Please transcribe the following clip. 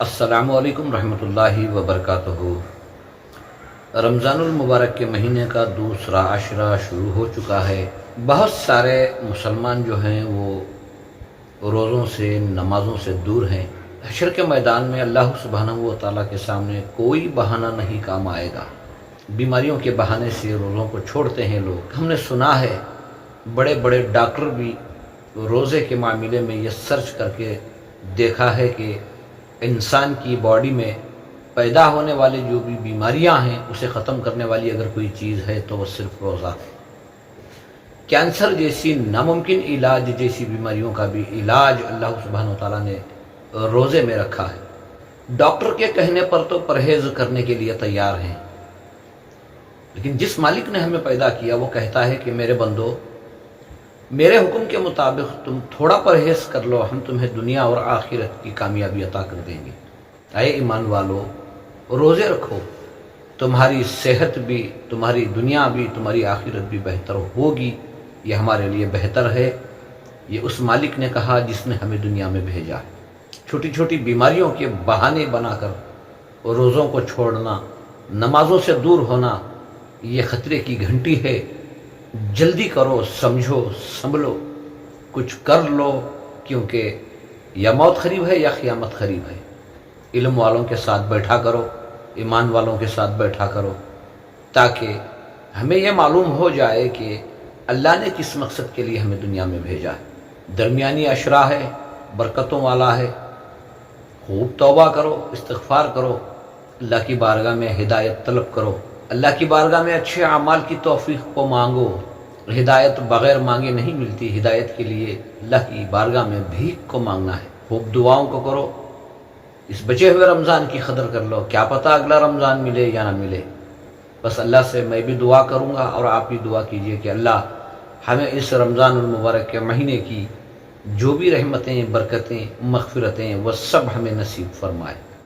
السلام علیکم رحمۃ اللہ وبرکاتہ۔ رمضان المبارک کے مہینے کا دوسرا عشرہ شروع ہو چکا ہے۔ بہت سارے مسلمان جو ہیں وہ روزوں سے نمازوں سے دور ہیں۔ حشر کے میدان میں اللہ سبحانہ و تعالیٰ کے سامنے کوئی بہانہ نہیں کام آئے گا۔ بیماریوں کے بہانے سے روزوں کو چھوڑتے ہیں لوگ۔ ہم نے سنا ہے بڑے بڑے ڈاکٹر بھی روزے کے معاملے میں یہ سرچ کر کے دیکھا ہے کہ انسان کی باڈی میں پیدا ہونے والی جو بھی بیماریاں ہیں اسے ختم کرنے والی اگر کوئی چیز ہے تو وہ صرف روزہ ہے۔ کینسر جیسی ناممکن علاج جیسی بیماریوں کا بھی علاج اللہ سبحانہ و تعالیٰ نے روزے میں رکھا ہے۔ ڈاکٹر کے کہنے پر تو پرہیز کرنے کے لیے تیار ہیں، لیکن جس مالک نے ہمیں پیدا کیا وہ کہتا ہے کہ میرے بندو، میرے حکم کے مطابق تم تھوڑا پرہیز کر لو، ہم تمہیں دنیا اور آخرت کی کامیابی عطا کر دیں گے۔ اے ایمان والو، روزے رکھو، تمہاری صحت بھی، تمہاری دنیا بھی، تمہاری آخرت بھی بہتر ہوگی۔ یہ ہمارے لیے بہتر ہے۔ یہ اس مالک نے کہا جس نے ہمیں دنیا میں بھیجا ہے۔ چھوٹی چھوٹی بیماریوں کے بہانے بنا کر روزوں کو چھوڑنا، نمازوں سے دور ہونا، یہ خطرے کی گھنٹی ہے۔ جلدی کرو، سمجھو، سنبھلو، کچھ کر لو، کیونکہ یا موت قریب ہے یا قیامت قریب ہے۔ علم والوں کے ساتھ بیٹھا کرو، ایمان والوں کے ساتھ بیٹھا کرو، تاکہ ہمیں یہ معلوم ہو جائے کہ اللہ نے کس مقصد کے لیے ہمیں دنیا میں بھیجا ہے۔ درمیانی عشرہ ہے، برکتوں والا ہے۔ خوب توبہ کرو، استغفار کرو، اللہ کی بارگاہ میں ہدایت طلب کرو، اللہ کی بارگاہ میں اچھے اعمال کی توفیق کو مانگو۔ ہدایت بغیر مانگے نہیں ملتی، ہدایت کے لیے اللہ کی بارگاہ میں بھیک کو مانگنا ہے۔ خوب دعاؤں کو کرو، اس بچے ہوئے رمضان کی قدر کر لو، کیا پتہ اگلا رمضان ملے یا نہ ملے۔ بس اللہ سے میں بھی دعا کروں گا اور آپ بھی دعا کیجئے کہ اللہ ہمیں اس رمضان المبارک کے مہینے کی جو بھی رحمتیں، برکتیں، مغفرتیں وہ سب ہمیں نصیب فرمائے۔